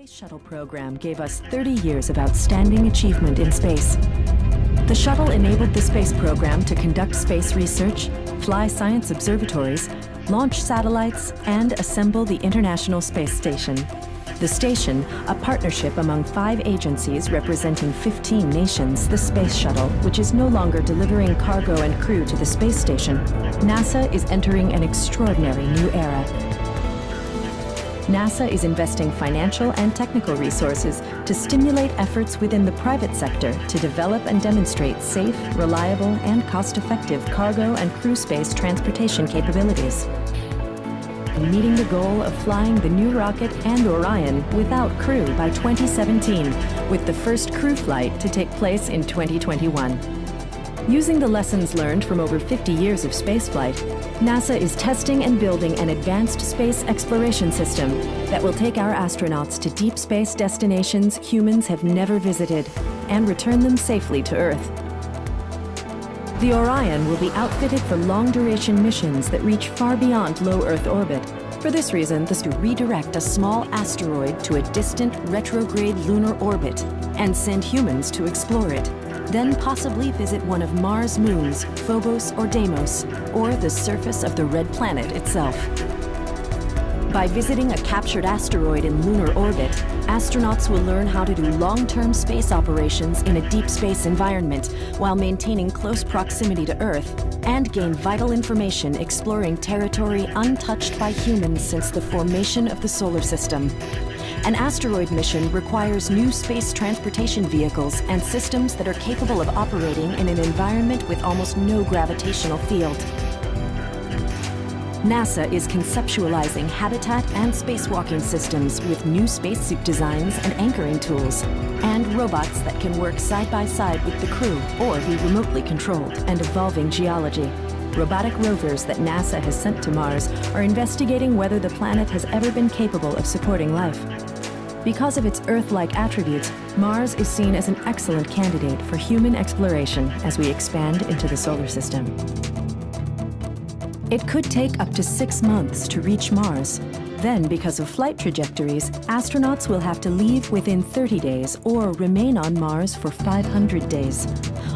Space Shuttle program gave us 30 years of outstanding achievement in space. The shuttle enabled the space program to conduct space research, fly science observatories, launch satellites, and assemble the International Space Station. The station, a partnership among 5 agencies representing 15 nations, the Space Shuttle, which is no longer delivering cargo and crew to the space station, NASA is entering an extraordinary new era. NASA is investing financial and technical resources to stimulate efforts within the private sector to develop and demonstrate safe, reliable, and cost-effective cargo and crew space transportation capabilities. Meeting the goal of flying the new rocket and Orion without crew by 2017, with the first crew flight to take place in 2021. Using the lessons learned from over 50 years of spaceflight, NASA is testing and building an advanced space exploration system that will take our astronauts to deep space destinations humans have never visited and return them safely to Earth. The Orion will be outfitted for long-duration missions that reach far beyond low Earth orbit. For this reason, this will redirect a small asteroid to a distant retrograde lunar orbit and send humans to explore it. Then possibly visit one of Mars' moons, Phobos or Deimos, or the surface of the red planet itself. By visiting a captured asteroid in lunar orbit, astronauts will learn how to do long-term space operations in a deep space environment while maintaining close proximity to Earth, and gain vital information exploring territory untouched by humans since the formation of the solar system. An asteroid mission requires new space transportation vehicles and systems that are capable of operating in an environment with almost no gravitational field. NASA is conceptualizing habitat and spacewalking systems with new spacesuit designs and anchoring tools, and robots that can work side by side with the crew or be remotely controlled, and evolving geology. Robotic rovers that NASA has sent to Mars are investigating whether the planet has ever been capable of supporting life. Because of its Earth-like attributes, Mars is seen as an excellent candidate for human exploration as we expand into the solar system. It could take up to 6 months to reach Mars. Then, because of flight trajectories, astronauts will have to leave within 30 days or remain on Mars for 500 days.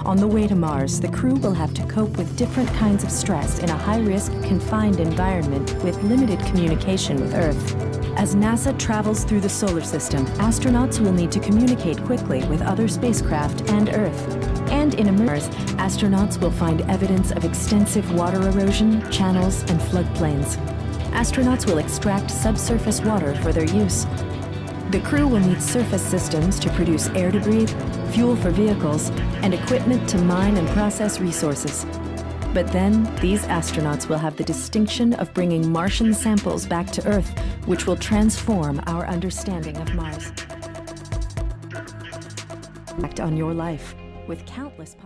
On the way to Mars, the crew will have to cope with different kinds of stress in a high-risk, confined environment with limited communication with Earth. As NASA travels through the solar system, astronauts will need to communicate quickly with other spacecraft and Earth. And in Mars, astronauts will find evidence of extensive water erosion, channels, and floodplains. Astronauts will extract subsurface water for their use. The crew will need surface systems to produce air to breathe, fuel for vehicles, and equipment to mine and process resources. But then, these astronauts will have the distinction of bringing Martian samples back to Earth, which will transform our understanding of Mars. Act on your life with countless possibilities.